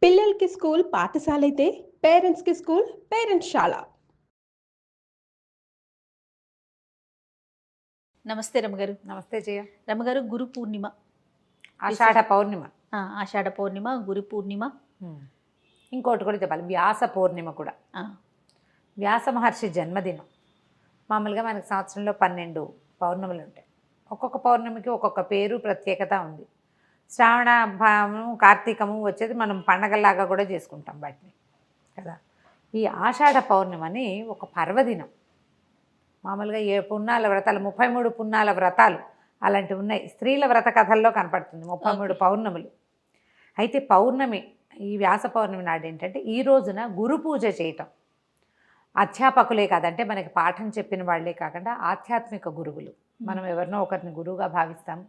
పిల్లలకి స్కూల్ పాఠశాలైతే పేరెంట్స్‌కి స్కూల్ పేరెంట్స్‌శాల. నమస్తే రమగారు. నమస్తే జయ. రమగారు, గురు పూర్ణిమ, ఆషాఢ పౌర్ణిమ. ఆషాఢ పౌర్ణిమ, గురు పూర్ణిమ, ఇంకోటి కూడా చెప్పాలి, వ్యాస పౌర్ణిమ కూడా. వ్యాస మహర్షి జన్మదినం. మామూలుగా మనకి సంవత్సరంలో 12 పౌర్ణములు ఉంటాయి. ఒక్కొక్క పౌర్ణమికి ఒక్కొక్క పేరు, ప్రత్యేకత ఉంది. శ్రావణ కార్తీకము వచ్చేది మనం పండగలాగా కూడా చేసుకుంటాం వాటిని కదా. ఈ ఆషాఢ పౌర్ణిమని ఒక పర్వదినం. మామూలుగా పున్నాల వ్రతాలు, 33 పున్నాల వ్రతాలు అలాంటివి ఉన్నాయి. స్త్రీల వ్రత కథల్లో కనపడుతుంది 33 పౌర్ణములు. అయితే పౌర్ణమి, ఈ వ్యాస పౌర్ణమి నాడు ఏంటంటే ఈ రోజున గురు పూజ చేయటం. అధ్యాపకులే కాదంటే మనకి పాఠం చెప్పిన వాళ్ళే కాకుండా ఆధ్యాత్మిక గురువులు. మనం ఎవరినో ఒకరిని గురువుగా భావిస్తాం.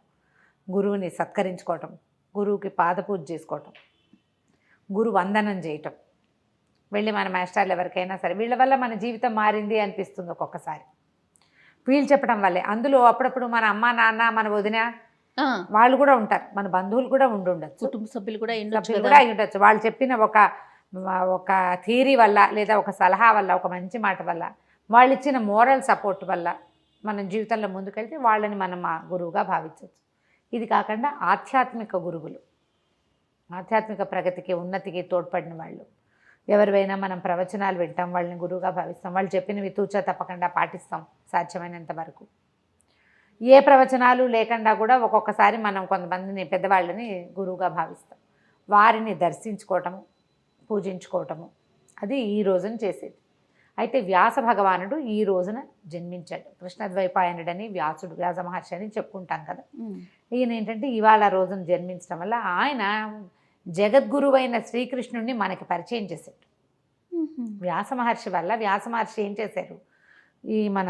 గురువుని సత్కరించుకోవటం, గురువుకి పాదపూజ చేసుకోవటం, గురు వందనం చేయటం, వెళ్ళి మన మాస్టర్లు ఎవరికైనా సరే వీళ్ళ వల్ల మన జీవితం మారింది అనిపిస్తుంది ఒక్కొక్కసారి. వీళ్ళు చెప్పడం వల్లే. అందులో అప్పుడప్పుడు మన అమ్మ నాన్న, మన వదిన వాళ్ళు కూడా ఉంటారు, మన బంధువులు కూడా ఉండొచ్చు, కుటుంబ సభ్యులు కూడా అయి ఉండొచ్చు. వాళ్ళు చెప్పిన ఒక థియరీ వల్ల, లేదా ఒక సలహా వల్ల, ఒక మంచి మాట వల్ల, వాళ్ళు ఇచ్చిన మోరల్ సపోర్ట్ వల్ల మనం జీవితంలో ముందుకెళ్తే వాళ్ళని మనం మా గురువుగా భావించవచ్చు. ఇది కాకుండా ఆధ్యాత్మిక గురువులు, ఆధ్యాత్మిక ప్రగతికి, ఉన్నతికి తోడ్పడిన వాళ్ళు ఎవరివైనా మనం ప్రవచనాలు వింటాం, వాళ్ళని గురువుగా భావిస్తాం. వాళ్ళు చెప్పినవి తూచా తప్పకుండా పాటిస్తాం సాధ్యమైనంత వరకు. ఏ ప్రవచనాలు లేకుండా కూడా ఒక్కొక్కసారి మనం కొంతమందిని, పెద్దవాళ్ళని గురువుగా భావిస్తాం. వారిని దర్శించుకోవటము, పూజించుకోవటము, అది ఈ రోజున చేసేది. అయితే వ్యాస భగవానుడు ఈ రోజున జన్మించాడు. కృష్ణద్వైపాయనుడని వ్యాసుడు, వ్యాస మహర్షి అని చెప్పుకుంటాం కదా. ఈయన ఏంటంటే ఇవాళ రోజున జన్మించడం వల్ల ఆయన జగద్గురువైన శ్రీకృష్ణుడిని మనకి పరిచయం చేశాడు. వ్యాస మహర్షి వల్ల, వ్యాస మహర్షి ఏం చేశారు, ఈ మన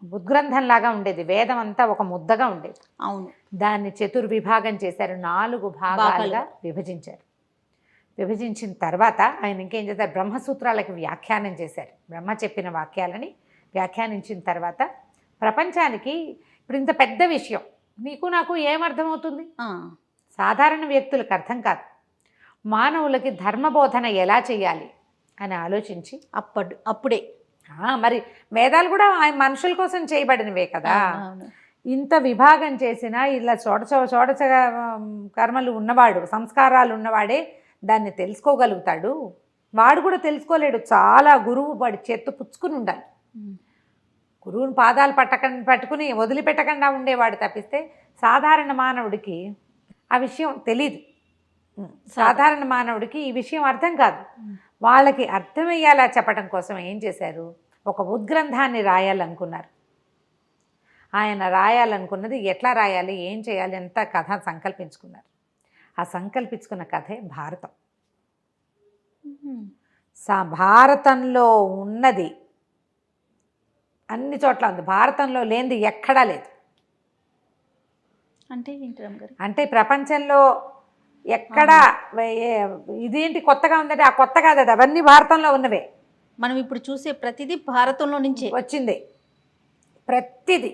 ఉద్గ్రంథంలాగా ఉండేది, వేదం అంతా ఒక ముద్దగా ఉండేది. అవును, దాన్ని చతుర్విభాగం చేశారు, 4 భాగాలుగా విభజించారు. విభజించిన తర్వాత ఆయన ఇంకేం చేశారు, బ్రహ్మసూత్రాలకి వ్యాఖ్యానం చేశారు. బ్రహ్మ చెప్పిన వాక్యాలని వ్యాఖ్యానించిన తర్వాత ప్రపంచానికి ఇప్పుడు ఇంత పెద్ద విషయం నీకు నాకు ఏమర్థమవుతుంది, సాధారణ వ్యక్తులకు అర్థం కాదు. మానవులకి ధర్మబోధన ఎలా చేయాలి అని ఆలోచించి అప్పుడే మరి వేదాలు కూడా ఆయన మనుషుల కోసం చేయబడినవే కదా. ఇంత విభాగం చేసినా ఇలా చోడచ కర్మలు ఉన్నవాడు, సంస్కారాలు ఉన్నవాడే దాన్ని తెలుసుకోగలుగుతాడు. వాడు కూడా తెలుసుకోలేడు, చాలా గురువు వాడి చేత్తో పుచ్చుకుని ఉండాలి. గురువుని పాదాలు పట్టుకుని వదిలిపెట్టకుండా ఉండేవాడు తప్పిస్తే సాధారణ మానవుడికి ఆ విషయం తెలీదు. సాధారణ మానవుడికి ఈ విషయం అర్థం కాదు. వాళ్ళకి అర్థమయ్యేలా చెప్పడం కోసం ఏం చేశారు, ఒక ఉద్గ్రంథాన్ని రాయాలనుకున్నారు. ఆయన రాయాలనుకున్నది ఎట్లా రాయాలి, ఏం చేయాలి అంత కథ సంకల్పించుకున్నారు. ఆ సంకల్పించుకున్న కథే భారతం. భారతంలో ఉన్నది అన్ని చోట్ల ఉంది, భారతంలో లేనిది ఎక్కడా లేదు. అంటే ప్రపంచంలో ఎక్కడా ఇదేంటి కొత్తగా ఉందంటే ఆ కొత్త కాదు, అది అవన్నీ భారతంలో ఉన్నవే. మనం ఇప్పుడు చూసే ప్రతిదీ భారతంలో నుంచి వచ్చింది, ప్రతిదీ.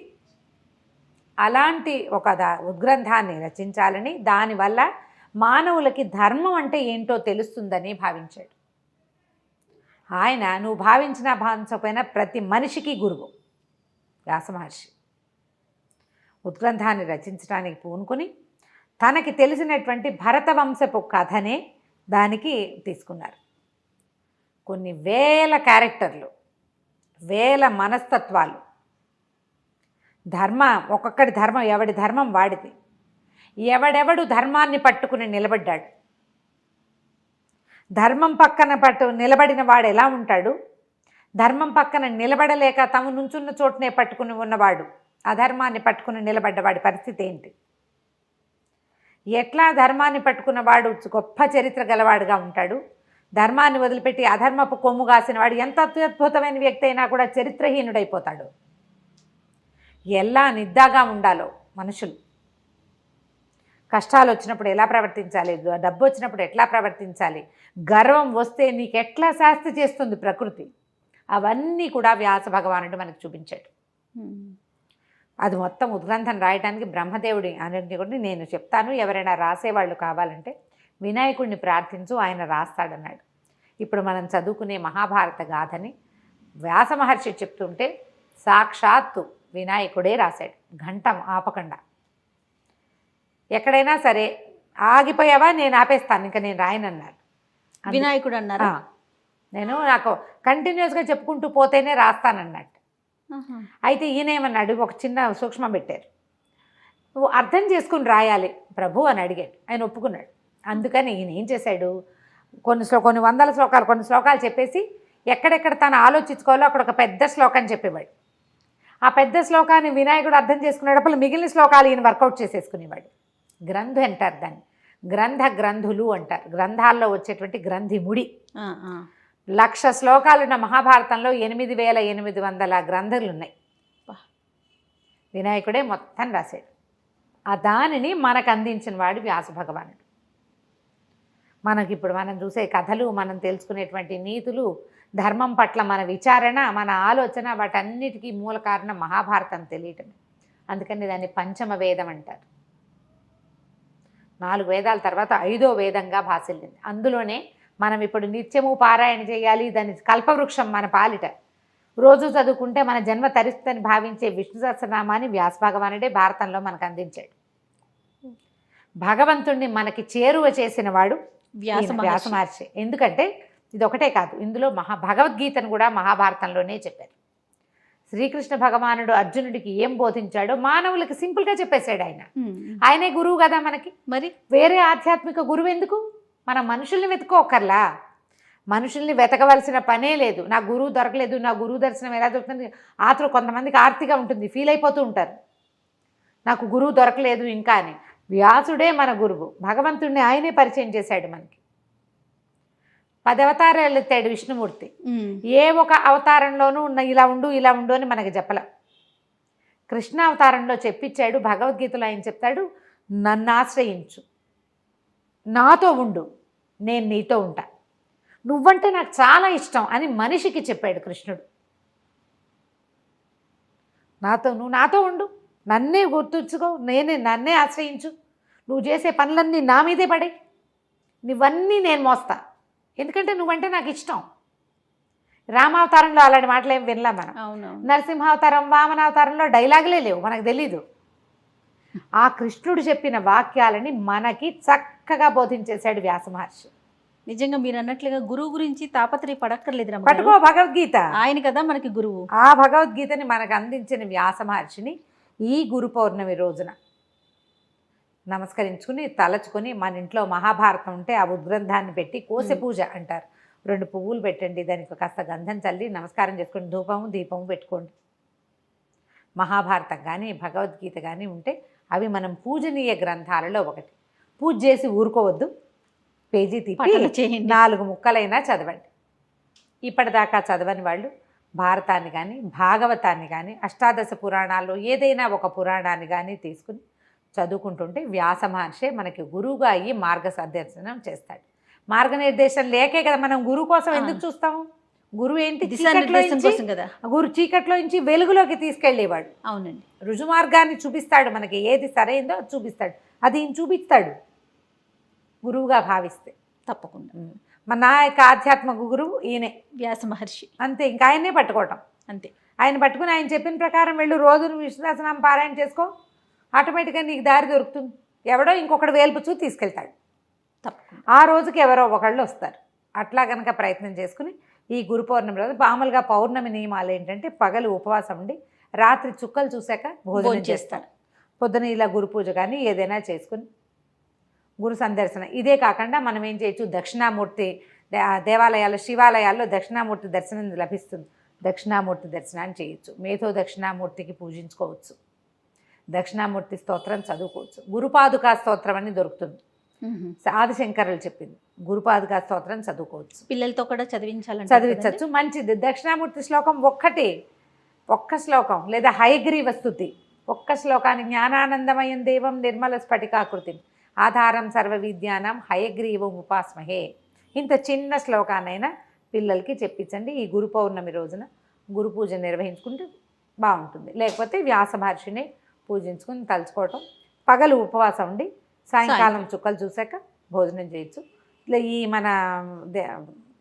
అలాంటి ఒక ఉద్గ్రంథాన్ని రచించాలని, దానివల్ల మానవులకి ధర్మం అంటే ఏంటో తెలుస్తుందని భావించాడు ఆయన. నువ్వు భావించినా భావించకపోయినా ప్రతి మనిషికి గురువు వ్యాస మహర్షి. ఉద్గ్రంథాన్ని రచించడానికి పూనుకొని తనకి తెలిసినటువంటి భరతవంశపు కథనే దానికి తీసుకున్నారు. కొన్ని వేల క్యారెక్టర్లు, వేల మనస్తత్వాలు, ఒక్కొక్కటి ధర్మం, ఎవడి ధర్మం వాడిది. ఎవడెవడు ధర్మాన్ని పట్టుకుని నిలబడ్డాడు, ధర్మం పక్కన నిలబడిన వాడు ఎలా ఉంటాడు, ధర్మం పక్కన నిలబడలేక తమ నుంచున్న చోటునే పట్టుకుని ఉన్నవాడు, అధర్మాన్ని పట్టుకుని నిలబడ్డవాడి పరిస్థితి ఏంటి, ఎట్లా ధర్మాన్ని పట్టుకున్నవాడు గొప్ప చరిత్ర గలవాడుగా ఉంటాడు, ధర్మాన్ని వదిలిపెట్టి అధర్మపు కొమ్ము కాసినవాడు ఎంత అత్యద్భుతమైన వ్యక్తి అయినా కూడా చరిత్రహీనుడైపోతాడు. ఎలా నిద్దాగా ఉండాలో మనుషులు, కష్టాలు వచ్చినప్పుడు ఎలా ప్రవర్తించాలి, డబ్బు వచ్చినప్పుడు ఎట్లా ప్రవర్తించాలి, గర్వం వస్తే నీకు ఎట్లా శాస్తి చేస్తుంది ప్రకృతి, అవన్నీ కూడా వ్యాస భగవానుడు మనకు చూపించాడు. అది మొత్తం ఉద్గ్రంథం రాయడానికి బ్రహ్మదేవుడి అనేది కూడా నేను చెప్తాను. ఎవరైనా రాసేవాళ్ళు కావాలంటే వినాయకుడిని ప్రార్థించు, ఆయన రాస్తాడన్నాడు. ఇప్పుడు మనం చదువుకునే మహాభారత గాథని వ్యాస మహర్షి చెప్తుంటే సాక్షాత్తు వినాయకుడే రాశాడు, ఘంటం ఆపకుండా. ఎక్కడైనా సరే ఆగిపోయావా, నేను ఆపేస్తాను, ఇంకా నేను రాయనన్నారు. వినాయకుడు అన్నారా? నాకు కంటిన్యూస్గా చెప్పుకుంటూ పోతేనే రాస్తానన్నట్టు. అయితే ఈయన ఏమన్నాడు, ఒక చిన్న సూక్ష్మం పెట్టారు, నువ్వు అర్థం చేసుకుని రాయాలి ప్రభు అని అడిగాడు. ఆయన ఒప్పుకున్నాడు. అందుకని ఈయన ఏం చేశాడు, కొన్ని వందల శ్లోకాలు, కొన్ని శ్లోకాలు చెప్పేసి ఎక్కడెక్కడ తను ఆలోచించుకోవాలో అక్కడ ఒక పెద్ద శ్లోకం చెప్పేవాడు. ఆ పెద్ద శ్లోకాన్ని వినాయకుడు అర్థం చేసుకునేటప్పుడు మిగిలిన శ్లోకాలు ఈయన వర్కౌట్ చేసేసుకునేవాడు. గ్రంథు అంటారు దాన్ని, గ్రంథులు అంటారు. గ్రంథాల్లో వచ్చేటువంటి గ్రంథి ముడి. 1,00,000 శ్లోకాలున్న మహాభారతంలో 8,800 గ్రంథులు ఉన్నాయి. వినాయకుడే మొత్తం రాశాడు. ఆ దానిని మనకు అందించిన వాడు వ్యాస భగవానుడు. మనకిప్పుడు మనం చూసే కథలు, మనం తెలుసుకునేటువంటి నీతులు, ధర్మం పట్ల మన విచారణ, మన ఆలోచన, వాటన్నిటికీ మూల కారణం మహాభారతం తెలియటమే. అందుకని దాన్ని పంచమ వేదం అంటారు. 4 వేదాల తర్వాత 5వ వేదంగా భాసిల్లింది. అందులోనే మనం ఇప్పుడు నిత్యము పారాయణ చేయాలి. దాని కల్పవృక్షం మన పాలిట. రోజు చదువుకుంటే మన జన్మ తరిస్తుందని భావించే విష్ణు సహస్రనామాన్ని వ్యాస భగవానుడే భారతంలో మనకు అందించాడు. భగవంతుణ్ణి మనకి చేరువ చేసిన వాడు వ్యాస మహర్షి. ఎందుకంటే ఇది ఒకటే కాదు, ఇందులో భగవద్గీతను కూడా మహాభారతంలోనే చెప్పారు. శ్రీకృష్ణ భగవానుడు అర్జునుడికి ఏం బోధించాడో మానవులకి సింపుల్గా చెప్పేశాడు. ఆయనే గురువు కదా మనకి. మరి వేరే ఆధ్యాత్మిక గురువు ఎందుకు? మనం మనుషుల్ని వెతుక్కోకర్లా, మనుషుల్ని వెతకవలసిన పనే లేదు. నా గురువు దొరకలేదు, నా గురువు దర్శనం ఎలా దొరుకుతుంది ఆతరు కొంతమందికి ఆర్తిగా ఉంటుంది, ఫీల్ అయిపోతూ ఉంటారు, నాకు గురువు దొరకలేదు ఇంకా అని. వ్యాసుడే మన గురువు. భగవంతుడిని ఆయనే పరిచయం చేశాడు మనకి. 10 అవతారాలు ఎత్తాడు విష్ణుమూర్తి. ఏ ఒక అవతారంలోనూ ఇలా ఉండు ఇలా ఉండు అని మనకి చెప్పల. కృష్ణ అవతారంలో చెప్పించాడు. భగవద్గీతలో ఆయన చెప్తాడు, నన్ను ఆశ్రయించు, నాతో ఉండు, నేను నీతో ఉంటా, నువ్వంటే నాకు చాలా ఇష్టం అని మనిషికి చెప్పాడు కృష్ణుడు. నువ్వు నాతో ఉండు, నన్నే గుర్తుంచుకో, నన్నే ఆశ్రయించు, నువ్వు చేసే పనులన్నీ నా మీదే పడే, నువ్వన్నీ నేను మోస్తా, ఎందుకంటే నువ్వంటే నాకు ఇష్టం. రామావతారంలో అలాంటి మాటలు ఏం వినలా మనం. నరసింహావతారం, వామనావతారంలో డైలాగులే లేవు, మనకు తెలీదు. ఆ కృష్ణుడు చెప్పిన వాక్యాలని మనకి చక్కగా బోధించేశాడు వ్యాస మహర్షి. నిజంగా మీరు అన్నట్లుగా గురువు గురించి తాపత్రయ పడక్కర్లేదు, పట్టుకో భగవద్గీత, ఆయన కదా మనకి గురువు. ఆ భగవద్గీతని మనకు అందించిన వ్యాస మహర్షిని ఈ గురు పౌర్ణమి రోజున నమస్కరించుకుని తలచుకొని, మన ఇంట్లో మహాభారతం ఉంటే ఆ ఉద్గ్రంథాన్ని పెట్టి కోసె పూజ అంటారు, 2 పువ్వులు పెట్టండి, దానికి కాస్త గంధం చల్లి నమస్కారం చేసుకుని ధూపము దీపము పెట్టుకోండి. మహాభారతం కానీ భగవద్గీత కానీ ఉంటే అవి మనం పూజనీయ గ్రంథాలలో ఒకటి. పూజ చేసి ఊరుకోవద్దు, పేజీ తీపి 4 ముక్కలైనా చదవండి. ఇప్పటిదాకా చదవని వాళ్ళు భారతాన్ని కానీ భాగవతాన్ని కానీ అష్టాదశ పురాణాల్లో ఏదైనా ఒక పురాణాన్ని కానీ తీసుకుని చదువుకుంటుంటే వ్యాస మహర్షి మనకి గురువుగా అయ్యి మార్గనిర్దేశనం చేస్తాడు. మార్గనిర్దేశం లేకే కదా మనం గురువు కోసం ఎందుకు చూస్తాము. గురువు ఏంటి, చీకట్లో నుంచి వెలుగులోకి తీసుకెళ్ళేవాడు. అవునండి, రుజుమార్గాన్ని చూపిస్తాడు, మనకి ఏది సరైందో అది చూపిస్తాడు, అది ఈయన చూపిస్తాడు గురువుగా భావిస్తే. తప్పకుండా నా యొక్క ఆధ్యాత్మిక గురువు ఈయనే వ్యాస మహర్షి. అంతే, ఇంకా ఆయన్నే పట్టుకోవటం అంతే. ఆయన పట్టుకుని ఆయన చెప్పిన ప్రకారం వెళ్ళు, రోజు నువ్వు విష్ణు సహస్రనామం పారాయణ చేసుకో, ఆటోమేటిక్గా నీకు దారి దొరుకుతుంది. ఎవడో ఇంకొకటి వేల్పుచూ తీసుకెళ్తాడు. ఆ రోజుకి ఎవరో ఒకళ్ళు వస్తారు. అట్లా కనుక ప్రయత్నం చేసుకుని ఈ గురు పౌర్ణమి రోజు మామూలుగా పౌర్ణమి నియమాలు ఏంటంటే పగలు ఉపవాసం ఉండి రాత్రి చుక్కలు చూశాక భోజనం చేస్తారు. పొద్దున ఇలా గురు పూజ కానీ ఏదైనా చేసుకుని గురు సందర్శనం. ఇదే కాకుండా మనం ఏం చేయొచ్చు, దక్షిణామూర్తి దేవాలయాల్లో శివాలయాల్లో దక్షిణామూర్తి దర్శనం లభిస్తుంది, దక్షిణామూర్తి దర్శనాన్ని చేయొచ్చు. మేధో దక్షిణామూర్తికి పూజించుకోవచ్చు, దక్షిణామూర్తి స్తోత్రం చదువుకోవచ్చు. గురుపాదుకా స్తోత్రం అని దొరుకుతుంది, ఆదిశంకరులు చెప్పింది. గురుపాదుకా స్తోత్రం చదువుకోవచ్చు, పిల్లలతో కూడా చదివించవచ్చు. మంచిది. దక్షిణామూర్తి శ్లోకం ఒక్క శ్లోకం లేదా హయగ్రీవ స్తుతి, ఒక్క శ్లోకాన్ని జ్ఞానానందమయం దేవం నిర్మల స్ఫటికాకృతి ఆధారం సర్వ విద్యానం హయగ్రీవం ఉపాస్మహే. ఇంత చిన్న శ్లోకాన్నైనా పిల్లలకి చెప్పించండి. ఈ గురు పౌర్ణమి రోజున గురు పూజ నిర్వహించుకుంటే బాగుంటుంది. లేకపోతే వ్యాస మహర్షిని పూజించుకుని తలుచుకోవటం, పగలు ఉపవాసం ఉండి సాయంకాలం చుక్కలు చూశాక భోజనం చేయొచ్చు. ఇట్లా ఈ మన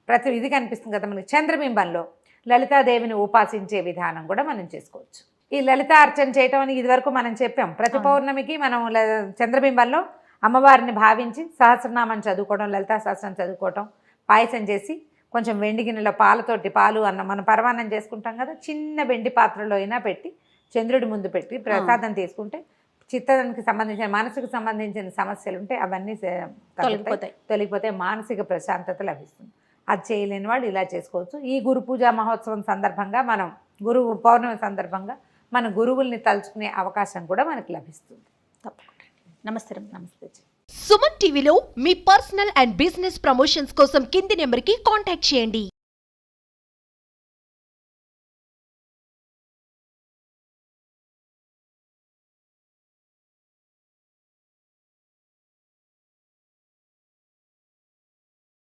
ప్రతి ఇది కనిపిస్తుంది కదా మనకి చంద్రబింబంలో లలితాదేవిని ఉపాసించే విధానం కూడా మనం చేసుకోవచ్చు. ఈ లలిత అర్చన చేయటం అని ఇదివరకు మనం చెప్పాం. ప్రతి పౌర్ణమికి మనం చంద్రబింబంలో అమ్మవారిని భావించి సహస్రనామం చదువుకోవడం, లలితా సహస్రం చదువుకోవటం, పాయసం చేసి కొంచెం వెండి గిన్నెలో పాలు అన్న మనం పరమాన్నం చేసుకుంటాం కదా, చిన్న వెండి పాత్రలో అయినా పెట్టి చంద్రుడి ముందు పెట్టి ప్రసాదం తీసుకుంటే చిత్తానికి సంబంధించిన మనసుకు సంబంధించిన సమస్యలు ఉంటే అవన్నీ తొలగిపోతే మానసిక ప్రశాంతత లభిస్తుంది. అది చేయలేని వాళ్ళు ఇలా చేసుకోవచ్చు. ఈ గురు పూజా మహోత్సవం సందర్భంగా మనం పౌర్ణమి సందర్భంగా మన గురువుల్ని తలుచుకునే అవకాశం కూడా మనకు లభిస్తుంది. తప్పకుండా. నమస్తే. నమస్తే. సుమన్ టీవీలో మీ పర్సనల్ అండ్ బిజినెస్ ప్రమోషన్స్ కోసం కింది నెంబర్కి కాంటాక్ట్ చేయండి.